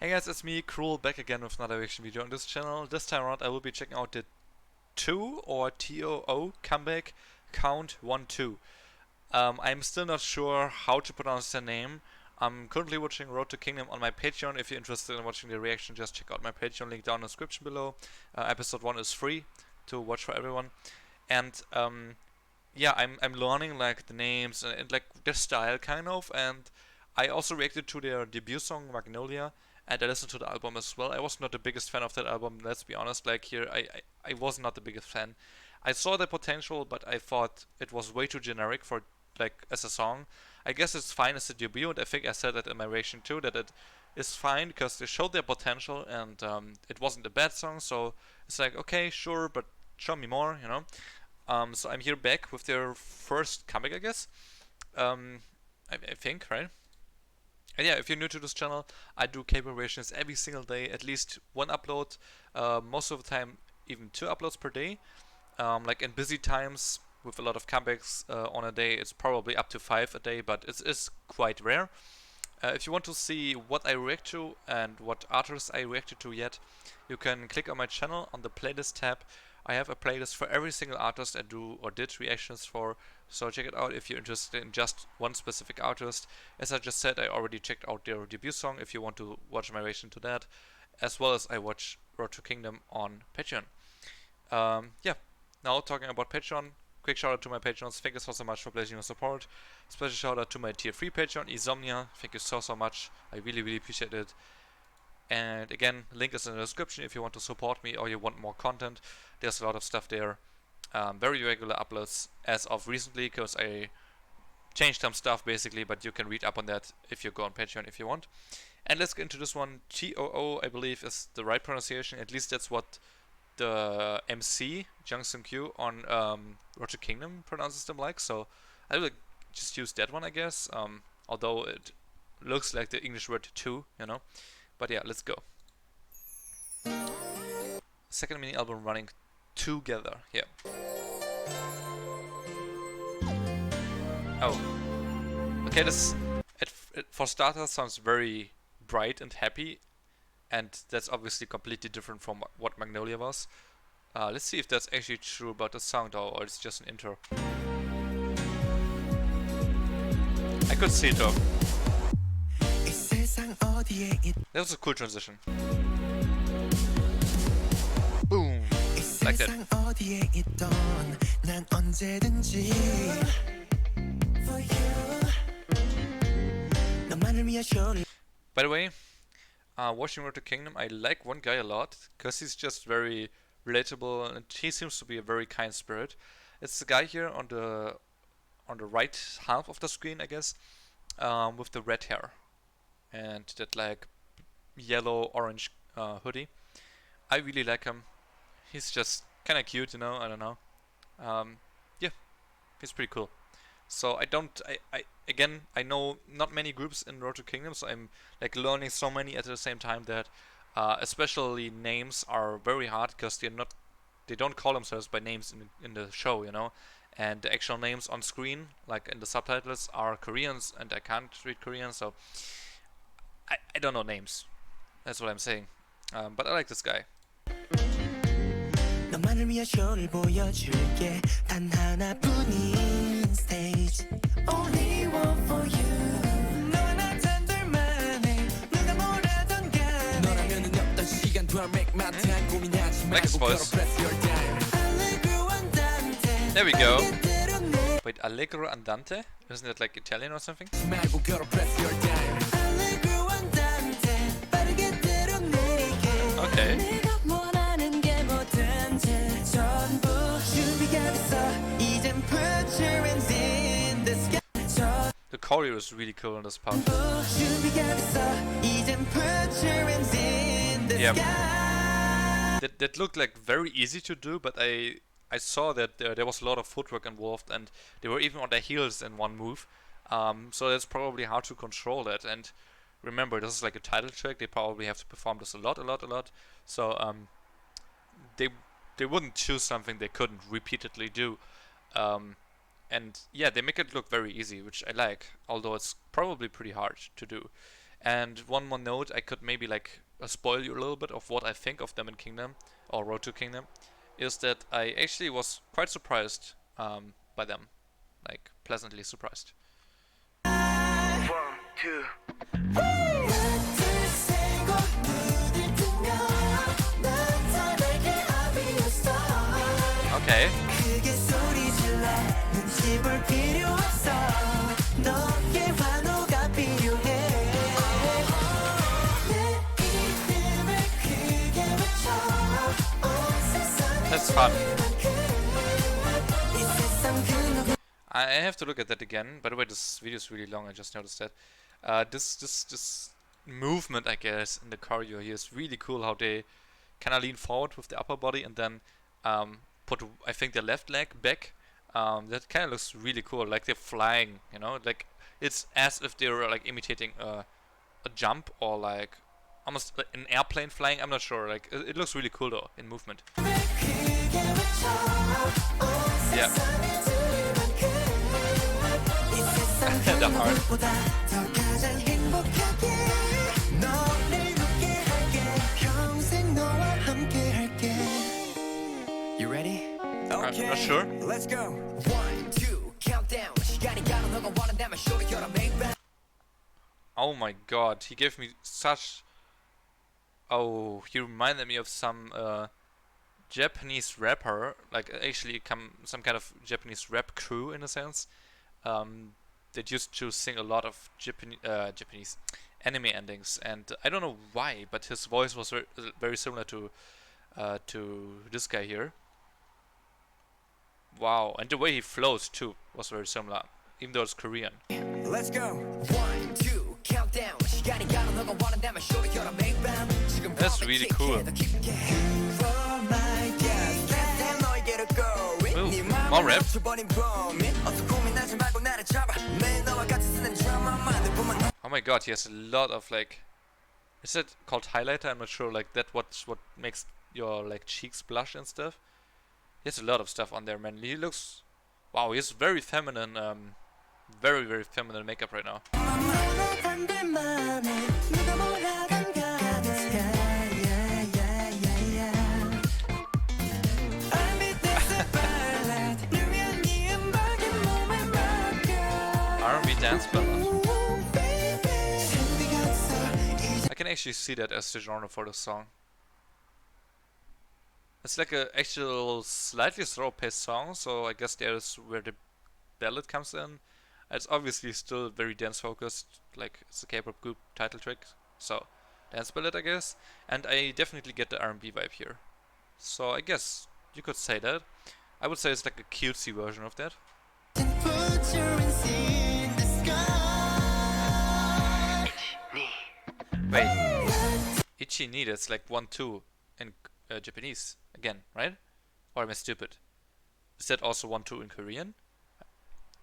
Hey guys, it's me, Cruel, back again with another reaction video on this channel. This time around I will be checking out the 2 or TOO comeback count 1-2. I'm still not sure how to pronounce their name. I'm currently watching Road to Kingdom on my Patreon. If you're interested in watching the reaction, just check out my Patreon link down in the description below. Episode 1 is free to watch for everyone. And yeah, I'm learning like the names and like their style kind of, and I also reacted to their debut song Magnolia, and I listened to the album as well. I was not the biggest fan of that album, let's be honest. Like here, I was not the biggest fan. I saw the potential, but I thought it was way too generic for like as a song. I guess it's fine as a debut, and I think I said that in my reaction too, that it is fine because they showed their potential, and it wasn't a bad song. So it's like okay, sure, but show me more, you know. So I'm here back with their first comeback, I guess. Um, I think, right? And yeah, if you're new to this channel, I do K-pop reactions every single day, at least one upload. Most of the time, even 2 uploads per day. Like in busy times with a lot of comebacks on a day, it's probably up to 5 a day, but it is quite rare. If you want to see what I react to and what artists I reacted to yet, you can click on my channel on the playlist tab. I have a playlist for every single artist I do or did reactions for, so check it out if you're interested in just one specific artist. As I just said, I already checked out their debut song if you want to watch my reaction to that, as well as I watch Road to Kingdom on Patreon. Yeah, now talking about Patreon, quick shout out to my patrons. Thank you so much for pledging your support. Special shout out to my tier 3 patron, Insomnia. Thank you so much. I really appreciate it. And again, link is in the description if you want to support me or you want more content. There's a lot of stuff there. Very regular uploads as of recently because I changed some stuff basically, but you can read up on that if you go on Patreon if you want. And let's get into this one. TOO, I believe, is the right pronunciation. At least that's what the MC, Jung Sung Kyu, on Road to Kingdom pronounces them like. So I will just use that one, I guess. Although it looks like the English word two, you know. But yeah, let's go. Second mini album running together. Yeah. Oh. Okay, this for starters sounds very bright and happy, and that's obviously completely different from what Magnolia was. Let's see if that's actually true about the song though, or it's just an intro. I could see it though. That was a cool transition. Boom. Like that. By the way, watching Road to Kingdom, I like one guy a lot because he's just very relatable and he seems to be a very kind spirit. It's the guy here on the right half of the screen, I guess, with the red hair and that like yellow orange hoodie. I really like him. He's just kind of cute, you know. I don't know. Yeah, he's pretty cool. So again, I know not many groups in Road to Kingdom, so I'm like learning so many at the same time that especially names are very hard because they don't call themselves by names in the show, you know. And the actual names on screen, like in the subtitles, are Koreans, and I can't read Korean, so I don't know names. That's what I'm saying. But I like this guy. 너만을 위한 쇼를 보여줄게 단 하나뿐인 stage Only one for you 너와 나 단둘만의 누가 뭐라던 간에 너라면은 어떤 시간도 make my time 고민하지 말고 press your time Allegro andante There we go. Wait, Allegro andante? Isn't that like Italian or something? 말고 press your time Allegro andante 빠르게 때려내리게 Okay. The choreo is really cool in this part. Yeah. That looked like very easy to do, but I saw that there was a lot of footwork involved, and they were even on their heels in one move. So that's probably hard to control that. And remember, this is like a title track. They probably have to perform this a lot. So they wouldn't choose something they couldn't repeatedly do. And yeah, they make it look very easy, which I like, although it's probably pretty hard to do. And one more note, I could maybe like spoil you a little bit of what I think of them in Kingdom, or Road to Kingdom, is that I actually was quite surprised by them, like pleasantly surprised. 1, 2. Okay. That's fun. I have to look at that again. By the way, this video is really long. I just noticed that. This movement, I guess, in the choreo here is really cool. How they kind of lean forward with the upper body and then put, I think, their left leg back. That kind of looks really cool. Like they're flying, you know. Like it's as if they're like imitating a jump or like almost like an airplane flying. I'm not sure. Like it looks really cool though in movement. Yeah. The heart. You ready? Okay. I'm not sure. Let's go. 1, 2, countdown. Oh my god, he gave me such... Oh, he reminded me of some Japanese rapper, like actually some kind of Japanese rap crew in a sense, that used to sing a lot of Japanese anime endings, and I don't know why, but his voice was very similar to this guy here. Wow, and the way he flows too was very similar, even though it's Korean. Let's go. 1, 2, countdown. That's really cool. Ooh, more rap. Oh my god, he has a lot of like... Is that called highlighter? I'm not sure. Like that what makes your like cheeks blush and stuff. He has a lot of stuff on there, man. He looks... Wow, he's very feminine, very, very feminine makeup right now. R&B dance ballad. I can actually see that as the genre for the song. It's like a actual slightly slow-paced song, so I guess there's where the ballad comes in. It's obviously still very dance-focused, like it's a K-pop group title track, so dance ballad, I guess. And I definitely get the R&B vibe here. So I guess you could say that. I would say it's like a cutesy version of that. Wait, Ichi ni, that's like 1-2 in Japanese again, right? Or am I stupid? Is that also 1-2 in Korean?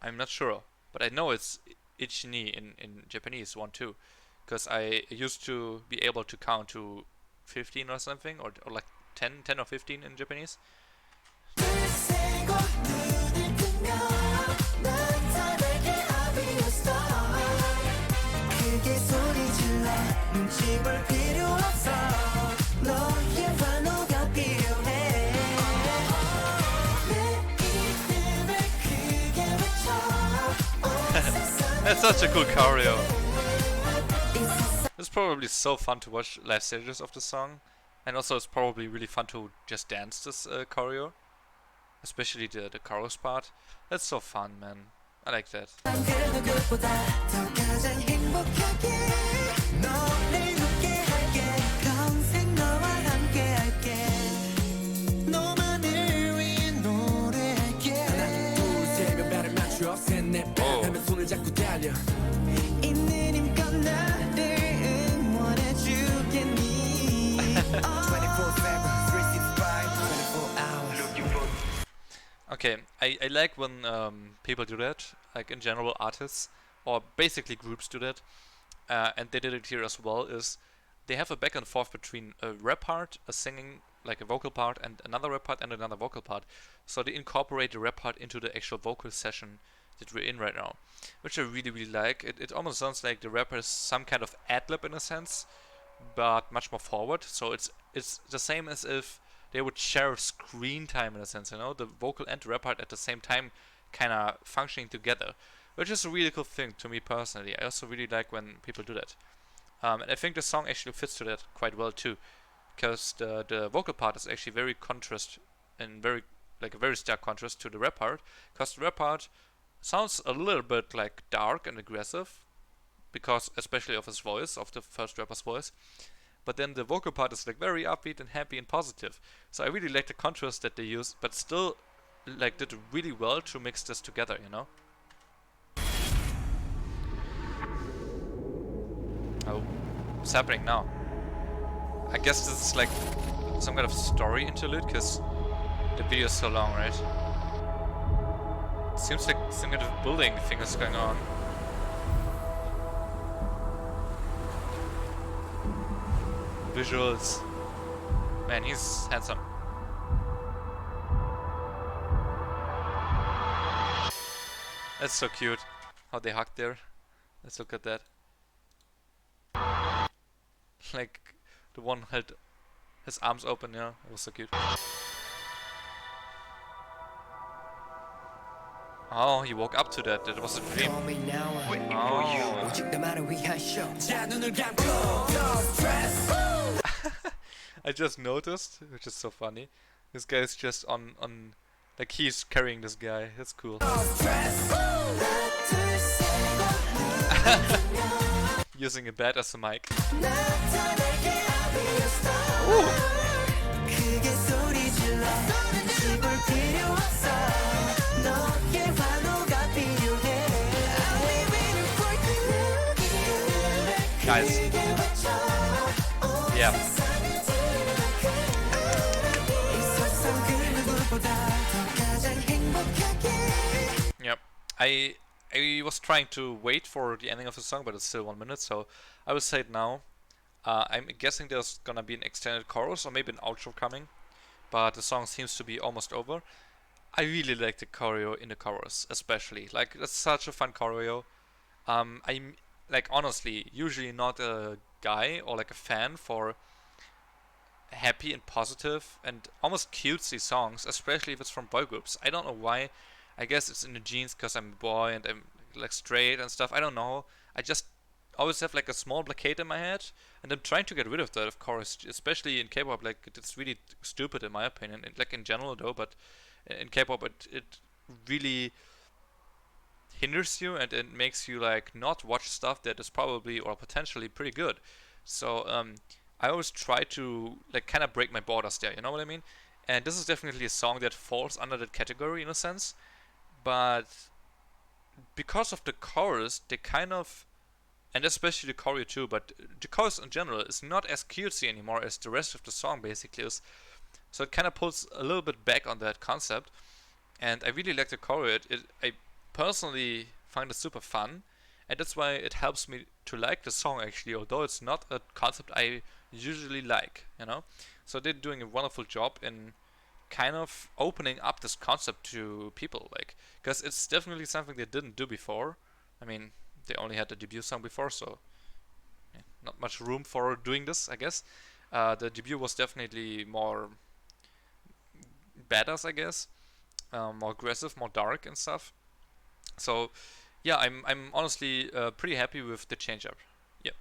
I'm not sure, but I know it's Ichi ni in Japanese 1-2, because I used to be able to count to 15 or something, or like 10 or 15 in Japanese. That's such a cool choreo. It's probably so fun to watch live stages of the song, and also it's probably really fun to just dance this choreo, especially the chorus part. That's so fun, man. I like that. Okay, I like when people do that, like in general artists, or basically groups do that, and they did it here as well, is they have a back and forth between a rap part, a singing, like a vocal part, and another rap part and another vocal part. So they incorporate the rap part into the actual vocal session that we're in right now, which I really really like. It almost sounds like the rapper is some kind of ad-lib in a sense, but much more forward. So it's the same as if they would share screen time in a sense, you know, the vocal and the rap part at the same time, kind of functioning together, which is a really cool thing to me personally. I also really like when people do that, and I think the song actually fits to that quite well too, because the vocal part is actually very contrast and very like a very stark contrast to the rap part, because the rap part sounds a little bit like dark and aggressive, because especially of his voice, of the first rapper's voice. But then the vocal part is like very upbeat and happy and positive. So I really like the contrast that they use, but still like did really well to mix this together, you know? Oh, what's happening now? I guess this is like some kind of story interlude, because the video is so long, right? It seems like some kind of building thing is going on. Visuals. Man, he's handsome. That's so cute. How they hug there. Let's look at that. Like, the one held his arms open, yeah. It was so cute. Oh, he woke up to that. That was a dream. Oh. I just noticed, which is so funny. This guy is just on like he's carrying this guy. That's cool. Using a bat as a mic. Ooh. Guys. Yeah. Yep. I was trying to wait for the ending of the song, but it's still 1 minute, so I will say it now. I'm guessing there's gonna be an extended chorus or maybe an outro coming, but the song seems to be almost over. I really like the choreo in the chorus, especially. Like, that's such a fun choreo. I'm like honestly usually not a guy or like a fan for happy and positive and almost cutesy songs, especially if it's from boy groups. I don't know why. I guess it's in the genes because I'm a boy and I'm like straight and stuff. I don't know. I just always have like a small blockade in my head, and I'm trying to get rid of that, of course, especially in K-pop. Like, it's really stupid in my opinion, like in general though, but in K-pop it really hinders you, and it makes you like not watch stuff that is probably or potentially pretty good. So I always try to like kind of break my borders there, you know what I mean? And this is definitely a song that falls under that category in a sense, but because of the chorus, they kind of, and especially the choreo too, but the chorus in general is not as cutesy anymore as the rest of the song basically is. So it kind of pulls a little bit back on that concept, and I really like the choreo. I personally find it super fun, and that's why it helps me to like the song actually, although it's not a concept I usually like, you know. So they're doing a wonderful job in kind of opening up this concept to people, like, because it's definitely something they didn't do before. I mean, they only had the debut song before, so yeah, not much room for doing this, I guess. The debut was definitely more badass, I guess, more aggressive, more dark and stuff. So yeah, I'm honestly pretty happy with the change up. Yep.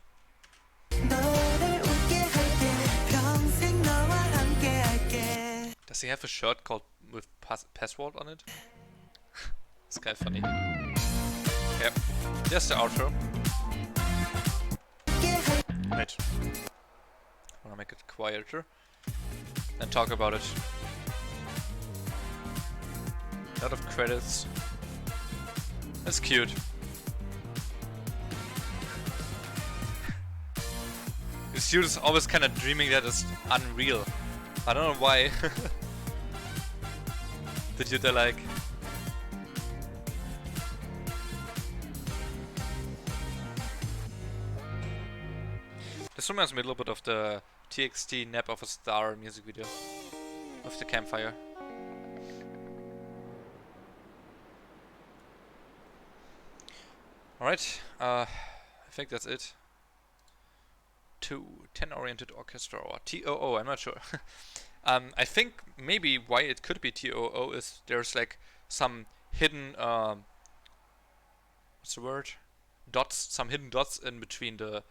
Does he have a shirt called with password on it? It's kind of funny. Yep. There's the outro. Wait. I wanna make it quieter and talk about it. A lot of credits. That's cute. This dude is always kind of dreaming that it's unreal. I don't know why. The dude I like. This reminds me a little bit of the TXT Nap of a Star music video. Of the campfire. Alright, I think that's it. 10-oriented orchestra, or TOO, I'm not sure. I think maybe why it could be TOO is there's like some hidden, what's the word? Dots, some hidden dots in between the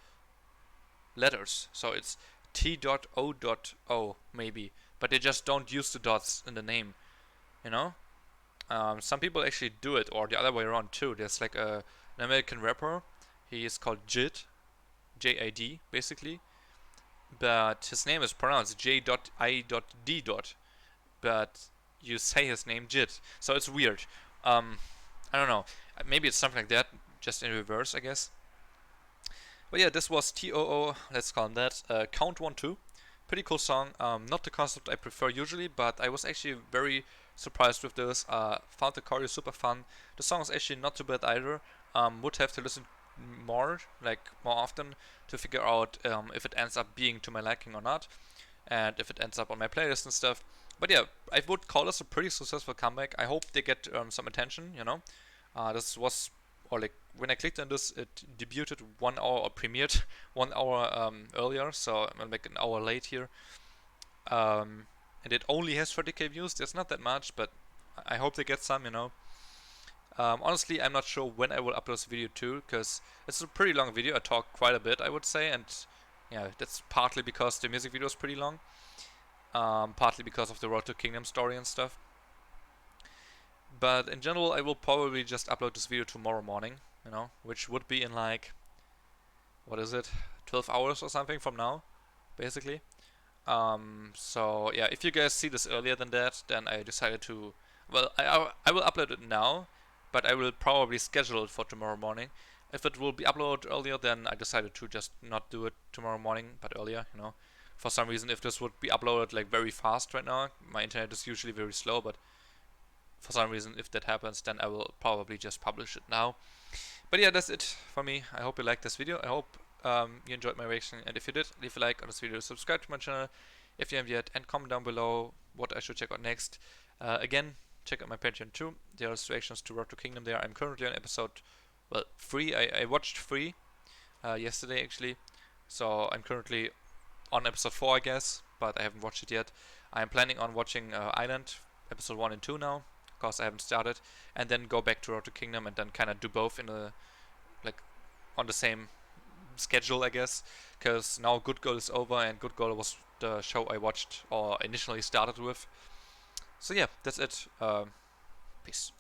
letters. So it's T.O.O maybe, but they just don't use the dots in the name, you know? Some people actually do it, or the other way around too. There's like an American rapper. He is called Jid, J-I-D, basically. But his name is pronounced J.I.D. But you say his name Jid, so it's weird. I don't know. Maybe it's something like that, just in reverse, I guess. But yeah, this was TOO. Let's call him that. Count 1-2. Pretty cool song. Not the concept I prefer usually, but I was actually very surprised with this. Found the choreo super fun. The song is actually not too bad either. Would have to listen more, like more often, to figure out if it ends up being to my liking or not, and if it ends up on my playlist and stuff. But yeah, I would call this a pretty successful comeback. I hope they get some attention. This was, or like when I clicked on this, it debuted 1 hour or premiered 1 hour earlier, so I'm like an hour late here. And it only has 30k views. That's not that much, but I hope they get some. Honestly, I'm not sure when I will upload this video too, because it's a pretty long video. I talk quite a bit, I would say, and yeah, that's partly because the music video is pretty long, partly because of the Road to Kingdom story and stuff. But in general, I will probably just upload this video tomorrow morning, which would be in like, what is it, 12 hours or something from now, basically. So yeah, if you guys see this earlier than that, then I decided to, well, I will upload it now, but I will probably schedule it for tomorrow morning. If it will be uploaded earlier, then I decided to just not do it tomorrow morning, but earlier. For some reason, if this would be uploaded like very fast right now, my internet is usually very slow, but for some reason, if that happens, then I will probably just publish it now. But yeah, that's it for me. I hope you liked this video. I hope you enjoyed my reaction, and if you did, leave a like on this video, subscribe to my channel if you haven't yet, and comment down below what I should check out next. Again, check out my Patreon too. There are reactions to Road to Kingdom there. I'm currently on episode, well, 3. I watched 3 yesterday actually, so I'm currently on episode 4, I guess, but I haven't watched it yet. I'm planning on watching Island episode 1 and 2 now, because I haven't started, and then go back to Road to Kingdom, and then kind of do both in a, like, on the same schedule, I guess, because now Good Girl is over, and Good Girl was the show I watched or initially started with. So yeah, that's it. Peace.